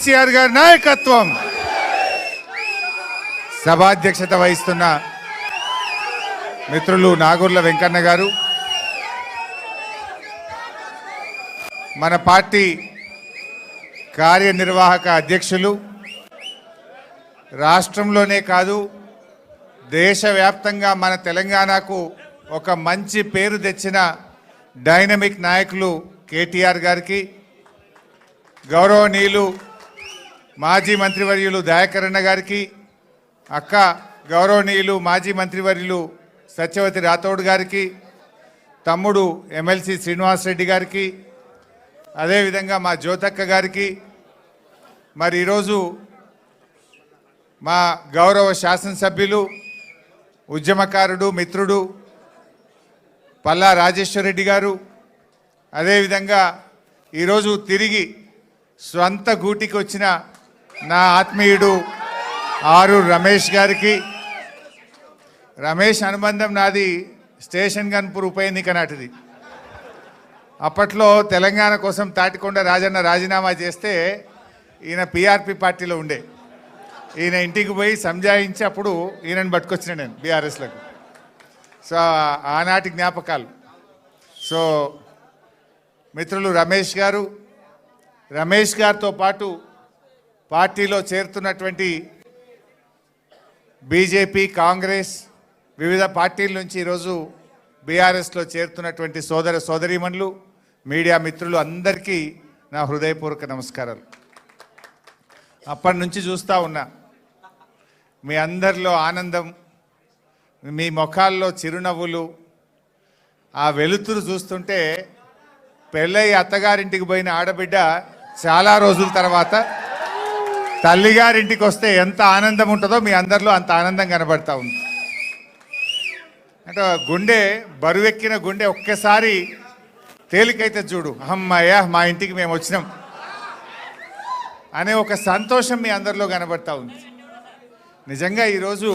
కేసీఆర్ గారి నాయకత్వం. సభాధ్యక్షత వహిస్తున్న మిత్రులు నాగూర్ల వెంకన్న గారు, మన పార్టీ కార్యనిర్వాహక అధ్యక్షులు, రాష్ట్రంలోనే కాదు దేశవ్యాప్తంగా మన తెలంగాణకు ఒక మంచి పేరు తెచ్చిన డైనమిక్ నాయకులు కేటీఆర్ గారికి, గౌరవనీయులు మాజీ మంత్రివర్యులు దయాకరణ గారికి, అక్క గౌరవనీయులు మాజీ మంత్రివర్యులు సత్యవతి రాథోడ్ గారికి, తమ్ముడు ఎమ్మెల్సీ శ్రీనివాసరెడ్డి గారికి, అదేవిధంగా మా జ్యోతక్క గారికి, మరి ఈరోజు మా గౌరవ శాసనసభ్యులు ఉద్యమకారుడు మిత్రుడు పల్లా రాజేశ్వరరెడ్డి గారు, అదేవిధంగా ఈరోజు తిరిగి స్వంత గూటికి వచ్చిన నా ఆత్మీయుడు ఆరూరు రమేష్ గారికి. రమేష్ అనుబంధం నాది స్టేషన్ గన్పూర్ ఉప ఎన్నిక నాటిది. అప్పట్లో తెలంగాణ కోసం తాటికొండ రాజన్న రాజీనామా చేస్తే ఈయన పిఆర్పి పార్టీలో ఉండే. ఈయన ఇంటికి పోయి సంజాయించి అప్పుడు ఈయనను పట్టుకొచ్చిన నేను బీఆర్ఎస్లకు. సో ఆనాటి జ్ఞాపకాలు. సో మిత్రులు రమేష్ గారితో పాటు పార్టీలో చేరుతున్నటువంటి బీజేపీ, కాంగ్రెస్, వివిధ పార్టీల నుంచి ఈరోజు బీఆర్ఎస్లో చేరుతున్నటువంటి సోదర సోదరీమణులు, మీడియా మిత్రులు అందరికీ నా హృదయపూర్వక నమస్కారాలు. అప్పటి నుంచి చూస్తూ ఉన్నా మీ అందరిలో ఆనందం, మీ ముఖాల్లో చిరునవ్వులు, ఆ వెలుతురు చూస్తుంటే పెళ్ళయి అత్తగారింటికి పోయిన ఆడబిడ్డ చాలా రోజుల తర్వాత తల్లిగారింటికి వస్తే ఎంత ఆనందం ఉంటుందో మీ అందరిలో అంత ఆనందం కనబడతా ఉంది. అంటే గుండె బరువెక్కిన గుండె ఒక్కసారి తేలికైతే చూడు, అమ్మయ్య మా ఇంటికి మేము వచ్చినాం అనే ఒక సంతోషం మీ అందరిలో కనబడతా ఉంది. నిజంగా ఈరోజు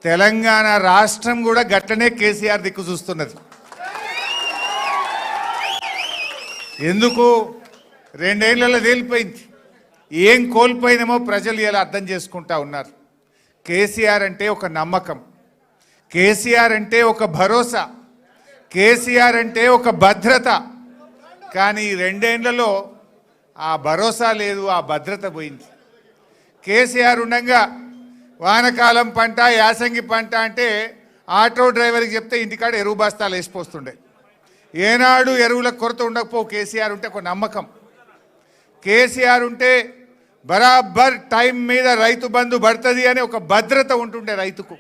తెలంగాణ రాష్ట్రం కూడా గట్లనే కేసీఆర్ దిక్కు చూస్తున్నది. ఎందుకు 2 ఏళ్లలో తేలిపోయింది. ఏం కోల్పోయినామో ప్రజలు ఇలా అర్థం చేసుకుంటా ఉన్నారు. కేసీఆర్ అంటే ఒక నమ్మకం, కేసీఆర్ అంటే ఒక భరోసా, కేసీఆర్ అంటే ఒక భద్రత. కానీ 2 ఏళ్లలో ఆ భరోసా లేదు, ఆ భద్రత పోయింది. కేసీఆర్ ఉండగా వానకాలం పంట, యాసంగి పంట అంటే ఆటో డ్రైవర్కి చెప్తే ఇంటికాడ ఎరువు బస్తాలు వేసిపోతుండే. ఏనాడు ఎరువుల కొరత ఉండకపో. కేసీఆర్ ఉంటే ఒక నమ్మకం, కేసీఆర్ ఉంటే బరాబర్ టైం మీద రైతు బంధు పడుతుంది అనే ఒక భద్రత ఉంటుండే రైతుకు.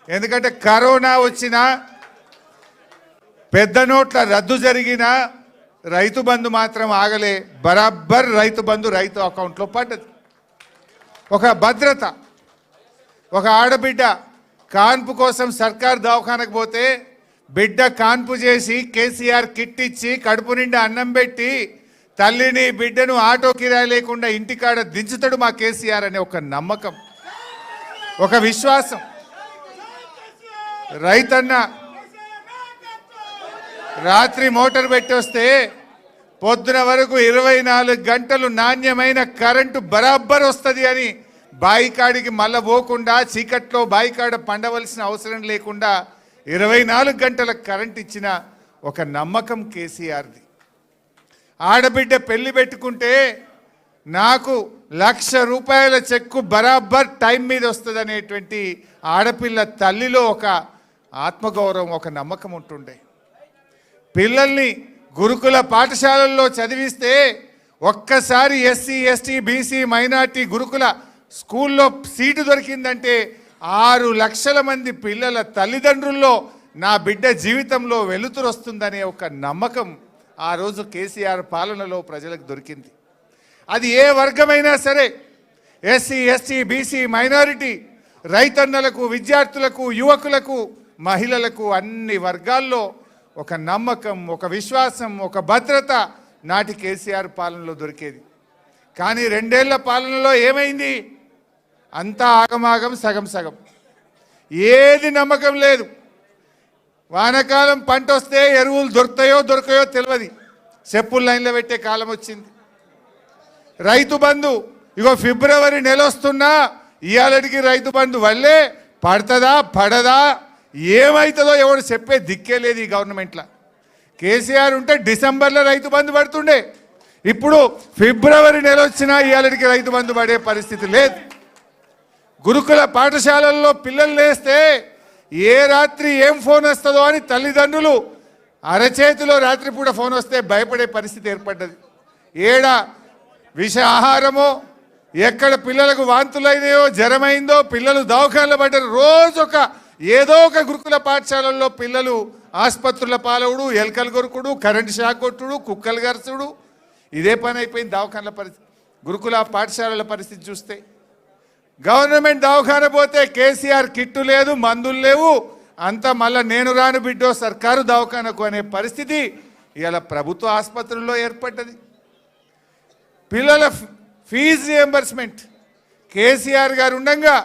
ఎందుకంటే కరోనా వచ్చినా, పెద్ద నోట్ల రద్దు జరిగినా రైతు బంధు మాత్రం ఆగలే. బరాబర్ రైతు బంధు రైతు అకౌంట్లో పడ్డది. ఒక భద్రత. ఒక ఆడబిడ్డ కాన్పు కోసం సర్కార్ దవాఖానకు పోతే బిడ్డ కాన్పు చేసి కేసీఆర్ కిట్ ఇచ్చి కడుపు నిండా అన్నం పెట్టి తల్లిని బిడ్డను ఆటో కిరాయి లేకుండా ఇంటికాడ దించుతాడు మా కేసీఆర్ అనే ఒక నమ్మకం, ఒక విశ్వాసం. రైతన్న రాత్రి మోటార్ పెట్టి వస్తే పొద్దున వరకు 24 గంటలు నాణ్యమైన కరెంటు బరాబర్ వస్తుంది అని బాయికాడికి మళ్ళా పోకుండా, చీకట్లో బాయికాడ పండవలసిన అవసరం లేకుండా 24 గంటల కరెంట్ ఇచ్చిన ఒక నమ్మకం కేసీఆర్ది. ఆడబిడ్డ పెళ్లి పెట్టుకుంటే నాకు ₹1,00,000 చెక్కు బరాబర్ టైం మీద వస్తుంది అనేటువంటి ఆడపిల్ల తల్లిలో ఒక ఆత్మగౌరవం, ఒక నమ్మకం ఉంటుండే. పిల్లల్ని గురుకుల పాఠశాలల్లో చదివిస్తే ఒక్కసారి ఎస్సీ, ఎస్టీ, బీసీ, మైనార్టీ గురుకుల స్కూల్లో సీటు దొరికిందంటే 6 లక్షల మంది పిల్లల తల్లిదండ్రుల్లో నా బిడ్డ జీవితంలో వెలుతురు వస్తుందనే ఒక నమ్మకం ఆ రోజు కేసీఆర్ పాలనలో ప్రజలకు దొరికింది. అది ఏ వర్గమైనా సరే, ఎస్సీ, ఎస్టీ, బీసీ, మైనారిటీ, రైతన్నలకు, విద్యార్థులకు, యువకులకు, మహిళలకు, అన్ని వర్గాల్లో ఒక నమ్మకం, ఒక విశ్వాసం, ఒక భద్రత నాటి కేసీఆర్ పాలనలో దొరికేది. కానీ 2 ఏళ్ల పాలనలో ఏమైంది? అంతా ఆగమాగం, సగం సగం, ఏది నమ్మకం లేదు. వానకాలం పంట వస్తే ఎరువులు దొరుకుతాయో దొరకయో తెలియదు, చెప్పులు లైన్లో పెట్టే కాలం వచ్చింది. రైతు బంధు ఇగో ఫిబ్రవరి నెల వస్తున్నా ఇవాళకి రైతు బంధు వల్లే పడుతుందా పడదా ఏమవుతుందో ఎవడు చెప్పే దిక్కే లేదు ఈ గవర్నమెంట్లో. కేసీఆర్ ఉంటే డిసెంబర్లో రైతు బంధు పడుతుండే, ఇప్పుడు ఫిబ్రవరి నెల వచ్చినా ఇవాళకి రైతు బంధు పడే పరిస్థితి లేదు. గురుకుల పాఠశాలల్లో పిల్లలు లేస్తే ఏ రాత్రి ఏం ఫోన్ వస్తుందో అని తల్లిదండ్రులు అరచేతిలో రాత్రిపూట ఫోన్ వస్తే భయపడే పరిస్థితి ఏర్పడ్డది. ఏడ విష ఆహారమో, ఎక్కడ పిల్లలకు వాంతులైనాయో, జ్వరమైందో, పిల్లలు దవాఖానలో పడ్డారు. రోజు ఏదో ఒక గురుకుల పాఠశాలల్లో పిల్లలు ఆసుపత్రుల పాలవుడు, ఎలకలు కొరుకుడు, కరెంటు షాక్ కొట్టుడు, కుక్కలు గరచుడు, ఇదే పని అయిపోయింది దవాఖానల పరిస్థితి. గురుకుల పాఠశాలల పరిస్థితి చూస్తే గవర్నమెంట్ దవాఖాన పోతే కేసీఆర్ కిట్టు లేదు, మందులు లేవు, అంతా మళ్ళీ నేను రాను బిడ్డో సర్కారు దవాఖానకు అనే పరిస్థితి ఇలా ప్రభుత్వ ఆసుపత్రుల్లో ఏర్పడ్డది. పిల్లల ఫీజు రియంబర్స్మెంట్ కేసీఆర్ గారు ఉండగా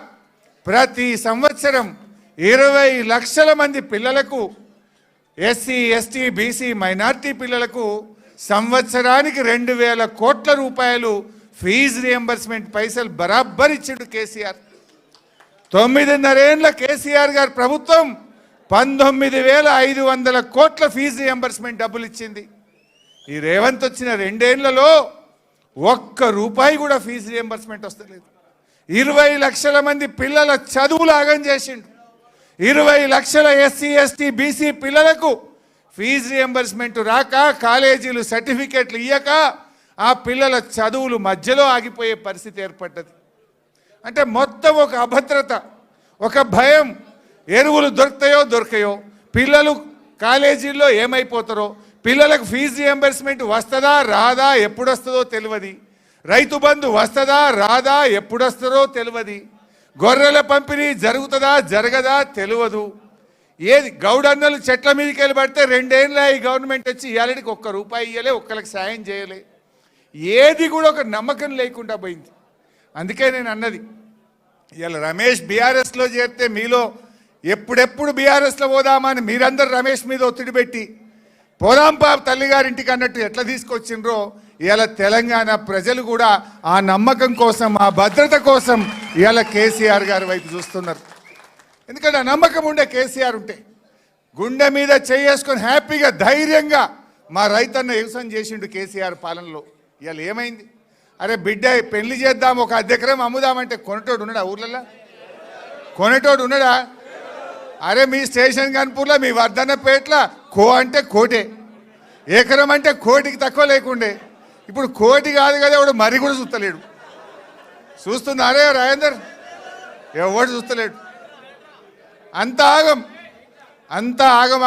ప్రతి సంవత్సరం 20 లక్షల మంది పిల్లలకు, ఎస్సీ ఎస్టీ బీసీ మైనార్టీ పిల్లలకు సంవత్సరానికి 2,000 కోట్ల రూపాయలు ఫీజు రియంబర్స్మెంట్ పైసలు బరాబర్ ఇచ్చిండు కేసీఆర్. 9.5 ఏళ్ల కేసీఆర్ గారి ప్రభుత్వం 19,500 కోట్ల ఫీజు రియంబర్స్మెంట్ డబ్బులు ఇచ్చింది. ఈ రేవంత్ వచ్చిన 2 ఏళ్లలో ₹1 కూడా ఫీజు రియంబర్స్మెంట్ వస్తలేదు. 20 లక్షల మంది పిల్లల చదువులు ఆగం చేసిండు. 20 లక్షల ఎస్సీ ఎస్టీ బీసీ పిల్లలకు ఫీజు రియంబర్స్మెంట్ రాక, కాలేజీలు సర్టిఫికెట్లు ఇయ్యక ఆ పిల్లల చదువులు మధ్యలో ఆగిపోయే పరిస్థితి ఏర్పడ్డది. అంటే మొత్తం ఒక అభద్రత, ఒక భయం, ఎరువులు దొరుకుతాయో దొరకయో, పిల్లలు కాలేజీల్లో ఏమైపోతారో, పిల్లలకు ఫీజు రియంబర్స్మెంట్ వస్తుందా రాదా ఎప్పుడు వస్తుందో తెలియదు, రైతు బంధు వస్తుందా రాదా ఎప్పుడు వస్తుందో తెలియదు, గొర్రెల పంపిణీ జరుగుతుందా జరగదా తెలియదు. ఏది గౌడన్నలు చెట్ల మీదకి వెళ్ళి పడితే 2 ఏళ్ళ ఈ గవర్నమెంట్ వచ్చి ఇవాళకి ₹1 ఇయ్యలే, ఒక్కరికి సాయం చేయలే, ఏది కూడా ఒక నమ్మకం లేకుండా పోయింది. అందుకే నేను అన్నది, ఇవాళ రమేష్ బీఆర్ఎస్లో చేరితే మీలో ఎప్పుడెప్పుడు బీఆర్ఎస్లో పోదామని మీరందరూ రమేష్ మీద ఒత్తిడి పెట్టి పోదాం పాప తల్లిగారింటికి అన్నట్టు ఎట్లా తీసుకొచ్చిండ్రో, ఇవాళ తెలంగాణ ప్రజలు కూడా ఆ నమ్మకం కోసం, ఆ భద్రత కోసం ఇవాళ కేసీఆర్ గారి వైపు చూస్తున్నారు. ఎందుకంటే ఆ నమ్మకం ఉండే కేసీఆర్ ఉంటే గుండె మీద చేసుకొని హ్యాపీగా ధైర్యంగా మా రైతన్న వ్యవసాయం చేసిండు కేసీఆర్ పాలనలో. ఇవాళ ఏమైంది? అరే బిడ్డ పెళ్లి చేద్దాం, 1 ఎకరం అమ్ముదామంటే కొనేటోడు ఉన్నాడా? ఊర్లలో కొనేటోడు ఉన్నాడా? అరే మీ స్టేషన్ గన్పూర్లో, మీ వర్ధన్నపేటలో కో అంటే కోటే, ఎకరం అంటే కోటికి తక్కువ లేకుండే. ఇప్పుడు కోటి కాదు కదా, ఎవడు మరి కూడా చూస్తలేడు. చూస్తున్నారే రాజేందర్? ఎవడు చూస్తలేడు. అంత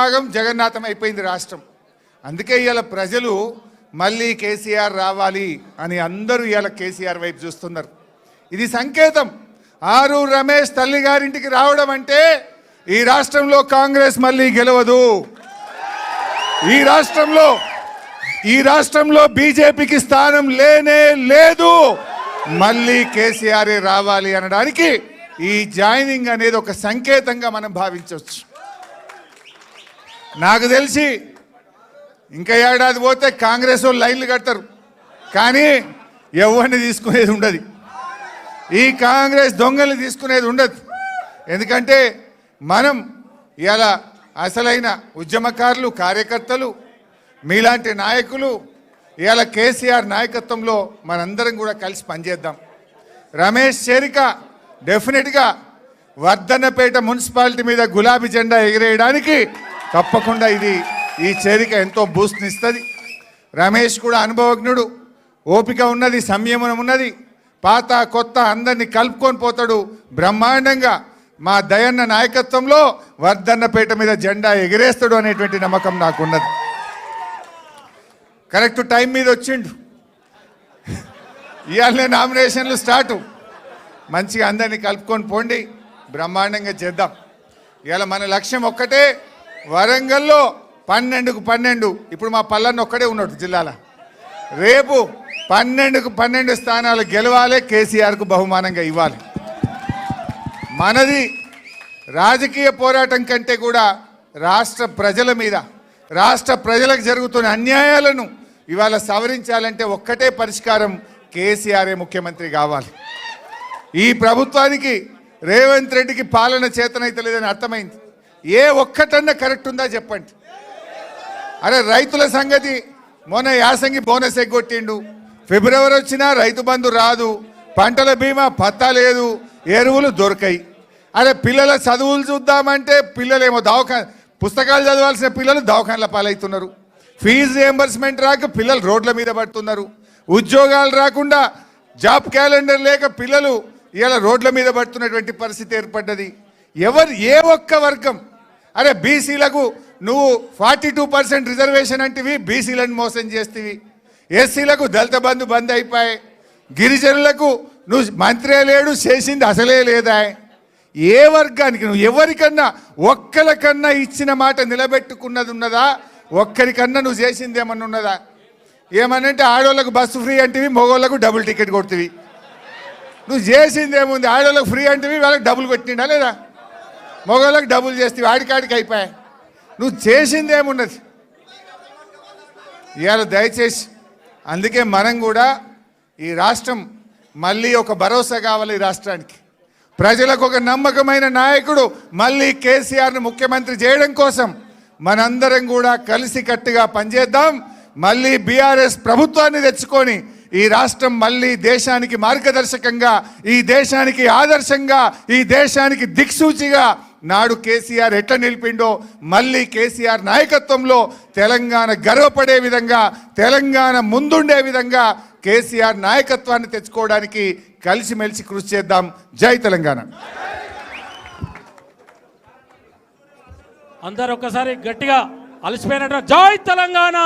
ఆగం జగన్నాథం అయిపోయింది రాష్ట్రం. అందుకే ఇవాళ ప్రజలు మళ్ళీ కేసీఆర్ రావాలి అని అందరూ ఇవాళ కేసీఆర్ వైపు చూస్తున్నారు. ఇది సంకేతం. ఆరు రమేష్ తల్లి గారింటికి రావడం అంటే ఈ రాష్ట్రంలో కాంగ్రెస్ మళ్ళీ గెలవదు, ఈ రాష్ట్రంలో బీజేపీకి స్థానం లేనే లేదు, మళ్ళీ కేసీఆర్ రావాలి అనడానికి ఈ జాయినింగ్ అనేది ఒక సంకేతంగా మనం భావించవచ్చు. నాకు తెలిసి ఇంకా ఏడాది పోతే కాంగ్రెస్ వాళ్ళు లైన్లు కడతారు, కానీ ఎవరిని తీసుకునేది ఉండదు. ఈ కాంగ్రెస్ దొంగల్ని తీసుకునేది ఉండదు. ఎందుకంటే మనం ఇలా అసలైన ఉద్యమకారులు, కార్యకర్తలు, మీలాంటి నాయకులు ఇవాళ కేసీఆర్ నాయకత్వంలో మనందరం కూడా కలిసి పనిచేద్దాం. రమేష్ చేరిక డెఫినెట్గా వర్ధన్నపేట మున్సిపాలిటీ మీద గులాబీ జెండా ఎగిరేయడానికి తప్పకుండా ఈ చేరిక ఎంతో బూస్ట్నిస్తుంది. రమేష్ కూడా అనుభవజ్ఞుడు, ఓపిక ఉన్నది, సంయమనం ఉన్నది, పాత కొత్త అందరినీ కలుపుకొని పోతాడు. బ్రహ్మాండంగా మా దయన్న నాయకత్వంలో వర్ధన్నపేట మీద జెండా ఎగిరేస్తాడు అనేటువంటి నమ్మకం నాకున్నది. కరెక్ట్ టైం మీద వచ్చిండు. ఇవాళ నామినేషన్లు స్టార్టు. మంచిగా అందరినీ కలుపుకొని పోండి, బ్రహ్మాండంగా చేద్దాం. ఇవాళ మన లక్ష్యం ఒక్కటే, వరంగల్లో 12కు 12, ఇప్పుడు మా పల్లన్న ఒక్కడే ఉన్నాడు జిల్లాలో, రేపు 12కు 12 స్థానాలు గెలవాలి, కేసీఆర్కు బహుమానంగా ఇవ్వాలి. మనది రాజకీయ పోరాటం కంటే కూడా రాష్ట్ర ప్రజల మీద, రాష్ట్ర ప్రజలకు జరుగుతున్న అన్యాయాలను ఇవాళ సవరించాలంటే ఒక్కటే పరిష్కారం, కేసీఆర్ ముఖ్యమంత్రి కావాలి. ఈ ప్రభుత్వానికి రేవంత్ రెడ్డికి పాలన చేతనైతే లేదని అర్థమైంది. ఏ ఒక్కటన్నా కరెక్ట్ ఉందా చెప్పండి. అరే రైతుల సంగతి మొన్న యాసంగి బోనస్ ఎగ్గొట్టిండు. ఫిబ్రవరి వచ్చినా రైతు బంధు రాదు, పంటల బీమా పత్తా లేదు, ఎరువులు దొరకాయి. అరే పిల్లల చదువులు చూద్దామంటే పిల్లలేమో పుస్తకాలు చదవాల్సిన పిల్లలు దవాఖానల పాలవుతున్నారు. ఫీజు రియంబర్స్మెంట్ రాక పిల్లలు రోడ్ల మీద పడుతున్నారు. ఉద్యోగాలు రాకుండా జాబ్ క్యాలెండర్ లేక పిల్లలు ఇలా రోడ్ల మీద పడుతున్నటువంటి పరిస్థితి ఏర్పడ్డది. ఏ ఒక్క వర్గం అరే బీసీలకు నువ్వు 42% రిజర్వేషన్ అంటివి, బీసీలను మోసం చేస్తేవి. ఎస్సీలకు దళిత బంధు బంద్ అయిపోయాయి. గిరిజనులకు నువ్వు మంత్రే లేడు, చేసింది అసలే లేదా. ఏ వర్గానికి నువ్వు ఎవరికన్నా ఒక్కరికన్నా ఇచ్చిన మాట నిలబెట్టుకున్నది ఉన్నదా? ఒక్కరికన్నా నువ్వు చేసింది ఏమన్నా ఉన్నదా? ఏమనంటే ఆడవాళ్ళకు బస్సు ఫ్రీ అంటివి, మగవాళ్ళకు డబుల్ టికెట్ కొడుతుంది. నువ్వు చేసింది ఏముంది? ఆడవాళ్ళకు ఫ్రీ అంటివి, వాళ్ళకి డబుల్ కొట్టిండా లేదా? మగవాళ్ళకి డబుల్ చేస్తే ఆడికాడికి అయిపోయాయి. నువ్వు చేసింది ఏమున్నది? ఇవాళ దయచేసి అందుకే మనం కూడా ఈ రాష్ట్రం మళ్ళీ ఒక భరోసా కావాలి. ఈ రాష్ట్రానికి ప్రజలకు ఒక నమ్మకమైన నాయకుడు మళ్ళీ కేసీఆర్ను ముఖ్యమంత్రి చేయడం కోసం మనందరం కూడా కలిసికట్టుగా పనిచేద్దాం. మళ్ళీ బీఆర్ఎస్ ప్రభుత్వాన్ని తెచ్చుకొని ఈ రాష్ట్రం మళ్ళీ దేశానికి మార్గదర్శకంగా, ఈ దేశానికి ఆదర్శంగా, ఈ దేశానికి దిక్సూచిగా నాడు కేసీఆర్ ఎట్లా నిలిపిండో మళ్ళీ కేసీఆర్ నాయకత్వంలో తెలంగాణ గర్వపడే విధంగా, తెలంగాణ ముందుండే విధంగా కేసీఆర్ నాయకత్వాన్ని తెచ్చుకోవడానికి కలిసిమెలిసి కృషి చేద్దాం. జై తెలంగాణ. అందరూ ఒక్కసారి గట్టిగా అలసిపోయినట్టు జై తెలంగాణ.